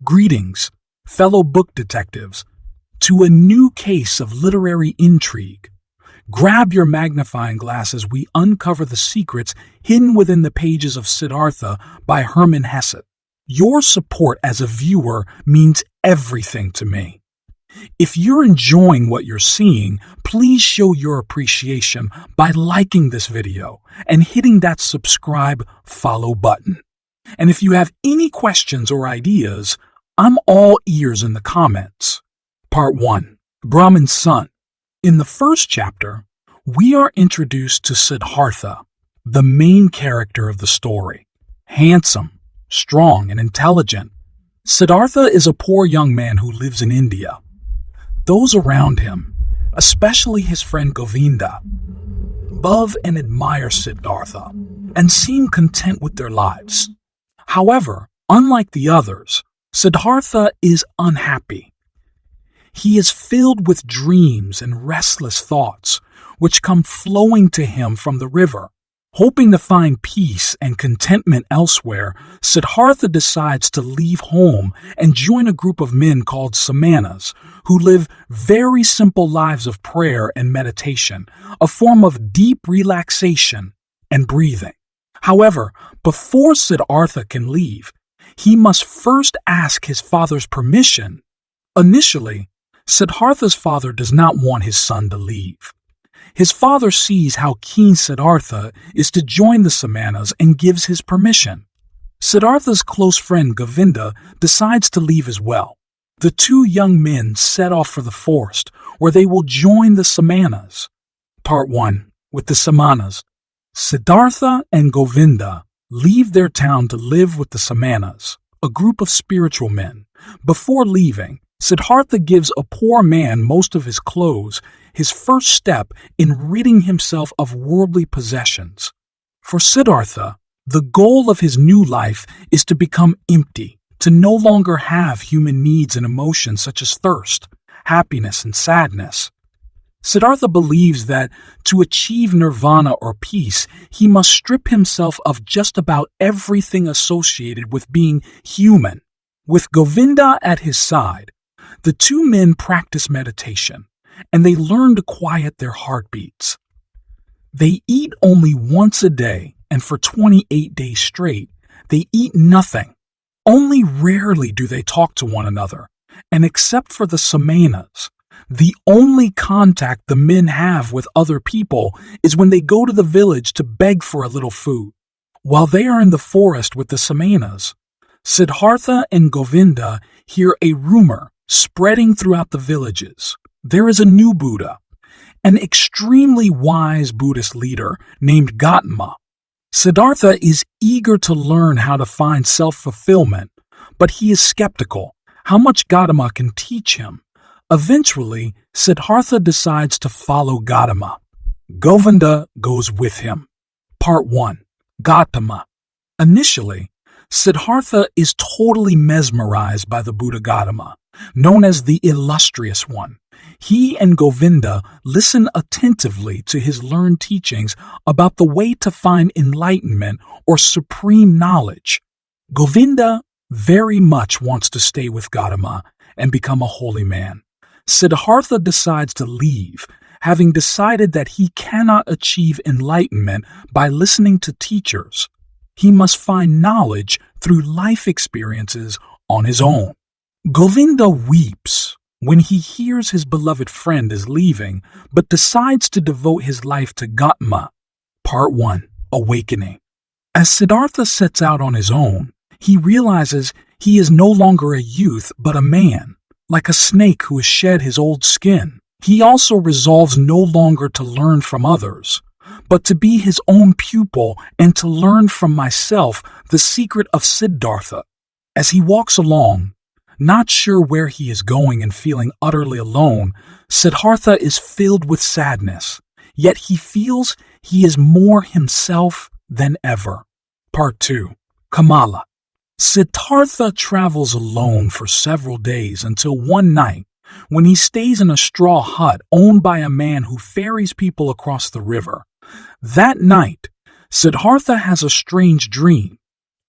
Greetings, fellow book detectives, to a new case of literary intrigue. Grab your magnifying glass as we uncover the secrets hidden within the pages of Siddhartha by Hermann Hesse. Your support as a viewer means everything to me. If you're enjoying what you're seeing, please show your appreciation by liking this video and hitting that subscribe follow button. And if you have any questions or ideas, I'm all ears in the comments. Part 1. Brahman's Son. In the first chapter, we are introduced to Siddhartha, the main character of the story. Handsome, strong, and intelligent, Siddhartha is a poor young man who lives in India. Those around him, especially his friend Govinda, love and admire Siddhartha and seem content with their lives. However, unlike the others, Siddhartha is unhappy. He is filled with dreams and restless thoughts, which come flowing to him from the river. Hoping to find peace and contentment elsewhere, Siddhartha decides to leave home and join a group of men called samanas, who live very simple lives of prayer and meditation, a form of deep relaxation and breathing. However, before Siddhartha can leave, he must first ask his father's permission. Initially, Siddhartha's father does not want his son to leave. His father sees how keen Siddhartha is to join the samanas and gives his permission. Siddhartha's close friend Govinda decides to leave as well. The two young men set off for the forest, where they will join the samanas. Part 1. With the samanas. Siddhartha and Govinda leave their town to live with the samanas, a group of spiritual men. Before leaving, Siddhartha gives a poor man most of his clothes, his first step in ridding himself of worldly possessions. For Siddhartha, the goal of his new life is to become empty, to no longer have human needs and emotions such as thirst, happiness, and sadness. Siddhartha believes that to achieve nirvana or peace, he must strip himself of just about everything associated with being human. With Govinda at his side, the two men practice meditation, and they learn to quiet their heartbeats. They eat only once a day, and for 28 days straight, they eat nothing. Only rarely do they talk to one another, and except for the samanas, the only contact the men have with other people is when they go to the village to beg for a little food. While they are in the forest with the samanas, Siddhartha and Govinda hear a rumor spreading throughout the villages. There is a new Buddha, an extremely wise Buddhist leader named Gautama. Siddhartha is eager to learn how to find self-fulfillment, but he is skeptical how much Gautama can teach him. Eventually, Siddhartha decides to follow Gautama. Govinda goes with him. Part 1. Gautama. Initially, Siddhartha is totally mesmerized by the Buddha Gautama, known as the Illustrious One. He and Govinda listen attentively to his learned teachings about the way to find enlightenment or supreme knowledge. Govinda very much wants to stay with Gautama and become a holy man. Siddhartha decides to leave, having decided that he cannot achieve enlightenment by listening to teachers. He must find knowledge through life experiences on his own. Govinda weeps when he hears his beloved friend is leaving, but decides to devote his life to Gautama. Part 1. Awakening. As Siddhartha sets out on his own, he realizes he is no longer a youth but a man, like a snake who has shed his old skin. He also resolves no longer to learn from others, but to be his own pupil and to learn from myself the secret of Siddhartha. As he walks along, not sure where he is going and feeling utterly alone, Siddhartha is filled with sadness, yet he feels he is more himself than ever. Part 2. Kamala. Siddhartha travels alone for several days until one night, when he stays in a straw hut owned by a man who ferries people across the river. That night, Siddhartha has a strange dream.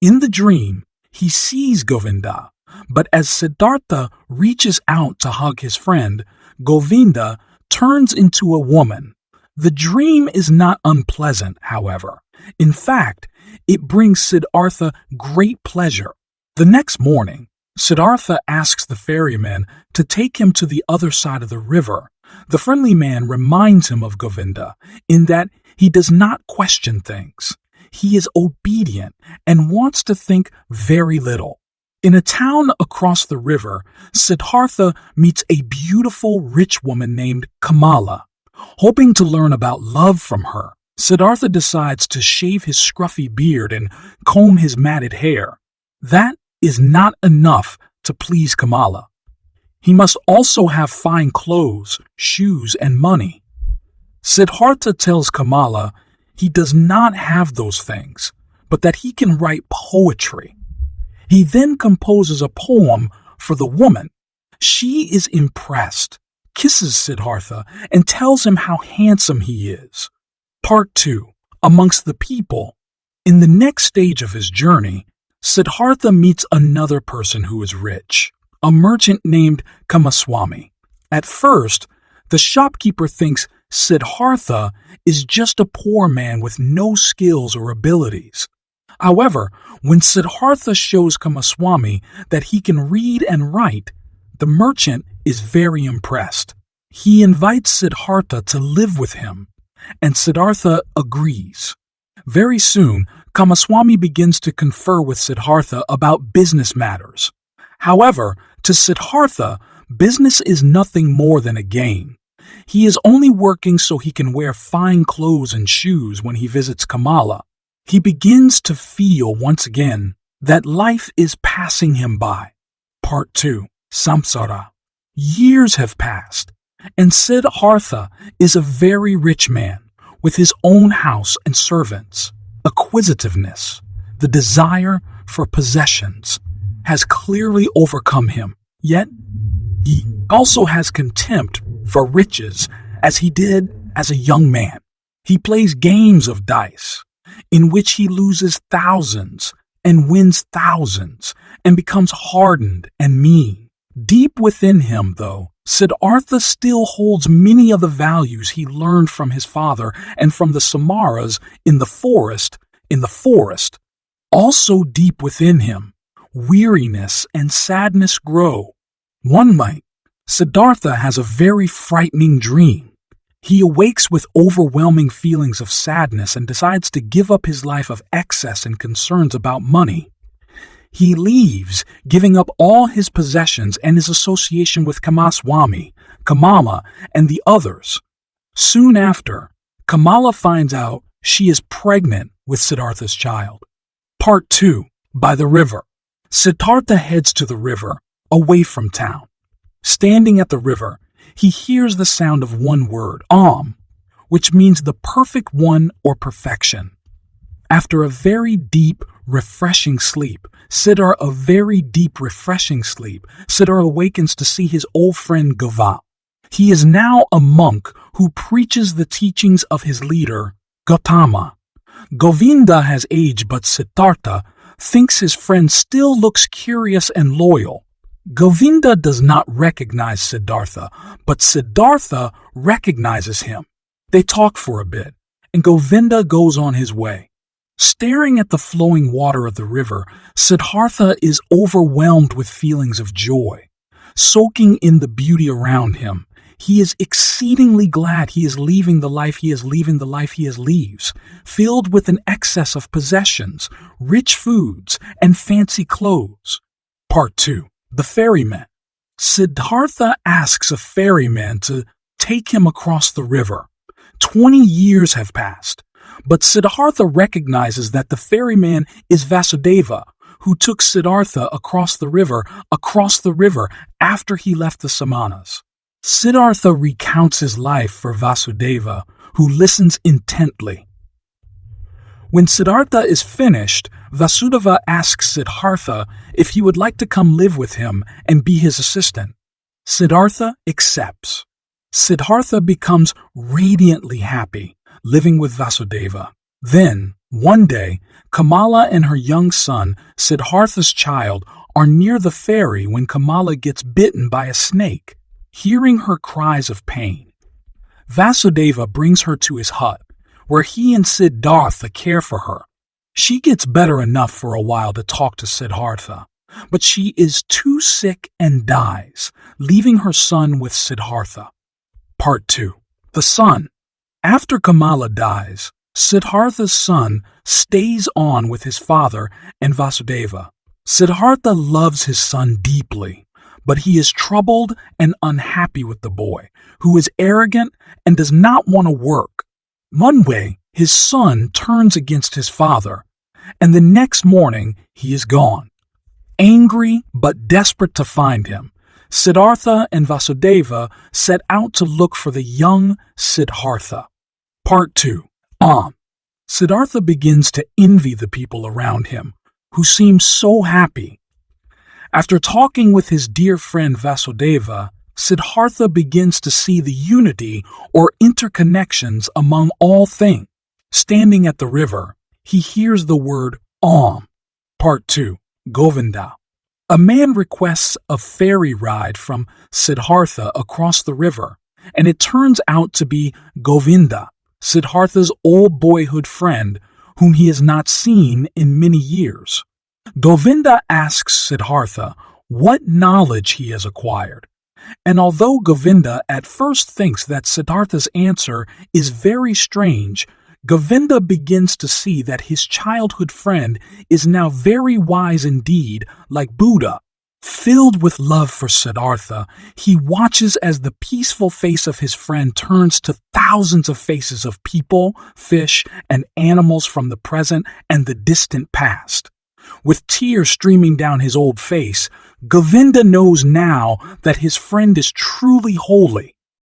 In the dream, he sees Govinda, But as Siddhartha reaches out to hug his friend, Govinda turns into a woman. The dream is not unpleasant, however. In fact, it brings Siddhartha great pleasure. The next morning, Siddhartha asks the ferryman to take him to the other side of the river. The friendly man reminds him of Govinda in that he does not question things. He is obedient and wants to think very little. In a town across the river, Siddhartha meets a beautiful rich woman named Kamala. Hoping to learn about love from her, Siddhartha decides to shave his scruffy beard and comb his matted hair. That is not enough to please Kamala. He must also have fine clothes, shoes, and money. Siddhartha tells Kamala he does not have those things, but that he can write poetry. He then composes a poem for the woman. She is impressed, kisses Siddhartha, and tells him how handsome he is. Part 2. Amongst the people. In the next stage of his journey, Siddhartha meets another person who is rich, a merchant named Kamaswami. At first, the shopkeeper thinks Siddhartha is just a poor man with no skills or abilities. However, when Siddhartha shows Kamaswami that he can read and write, the merchant is very impressed. He invites Siddhartha to live with him, and Siddhartha agrees. Very soon, Kamaswami begins to confer with Siddhartha about business matters. However, to Siddhartha, business is nothing more than a game. He is only working so he can wear fine clothes and shoes when he visits Kamala. He begins to feel once again that life is passing him by. Part 2. Samsara. Years have passed, and Siddhartha is a very rich man with his own house and servants. Acquisitiveness, the desire for possessions, has clearly overcome him. Yet, he also has contempt for riches as he did as a young man. He plays games of dice, in which he loses thousands and wins thousands and becomes hardened and mean. Deep within him, though, Siddhartha still holds many of the values he learned from his father and from the Samaras in the forest. Also deep within him, weariness and sadness grow. One night, Siddhartha has a very frightening dream. He awakes with overwhelming feelings of sadness and decides to give up his life of excess and concerns about money. He leaves, giving up all his possessions and his association with Kamaswami, Kamala, and the others. Soon after, Kamala finds out she is pregnant with Siddhartha's child. Part 2. By the river. Siddhartha heads to the river, away from town. Standing at the river, he hears the sound of one word, which means the perfect one or perfection. After a very deep, refreshing sleep, Siddhartha awakens to see his old friend Gava. He is now a monk who preaches the teachings of his leader, Gautama. Govinda has aged, but Siddhartha thinks his friend still looks curious and loyal. Govinda does not recognize Siddhartha, but Siddhartha recognizes him. They talk for a bit, and Govinda goes on his way. Staring at the flowing water of the river, Siddhartha is overwhelmed with feelings of joy. Soaking in the beauty around him, he is exceedingly glad he is leaving the life he leaves, filled with an excess of possessions, rich foods, and fancy clothes. Part 2. The ferryman. Siddhartha asks a ferryman to take him across the river. 20 years have passed, but Siddhartha recognizes that the ferryman is Vasudeva, who took Siddhartha across the river after he left the Samanas. Siddhartha recounts his life for Vasudeva, who listens intently. When Siddhartha is finished, Vasudeva asks Siddhartha if he would like to come live with him and be his assistant. Siddhartha accepts. Siddhartha becomes radiantly happy, living with Vasudeva. Then, one day, Kamala and her young son, Siddhartha's child, are near the ferry when Kamala gets bitten by a snake. Hearing her cries of pain, Vasudeva brings her to his hut, where he and Siddhartha care for her. She gets better enough for a while to talk to Siddhartha, but she is too sick and dies, leaving her son with Siddhartha. Part 2. The son. After Kamala dies, Siddhartha's son stays on with his father and Vasudeva. Siddhartha loves his son deeply, but he is troubled and unhappy with the boy, who is arrogant and does not want to work. One day, his son turns against his father, and the next morning he is gone. Angry but desperate to find him, Siddhartha and Vasudeva set out to look for the young Siddhartha. Part 2. Siddhartha begins to envy the people around him, who seem so happy. After talking with his dear friend Vasudeva, Siddhartha begins to see the unity or interconnections among all things. Standing at the river, he hears the word Om. Part 2. Govinda. A man requests a ferry ride from Siddhartha across the river, and it turns out to be Govinda, Siddhartha's old boyhood friend, whom he has not seen in many years. Govinda asks Siddhartha what knowledge he has acquired, and although Govinda at first thinks that Siddhartha's answer is very strange, Govinda begins to see that his childhood friend is now very wise indeed, like Buddha. Filled with love for Siddhartha, he watches as the peaceful face of his friend turns to thousands of faces of people, fish, and animals from the present and the distant past. With tears streaming down his old face, Govinda knows now that his friend is truly holy.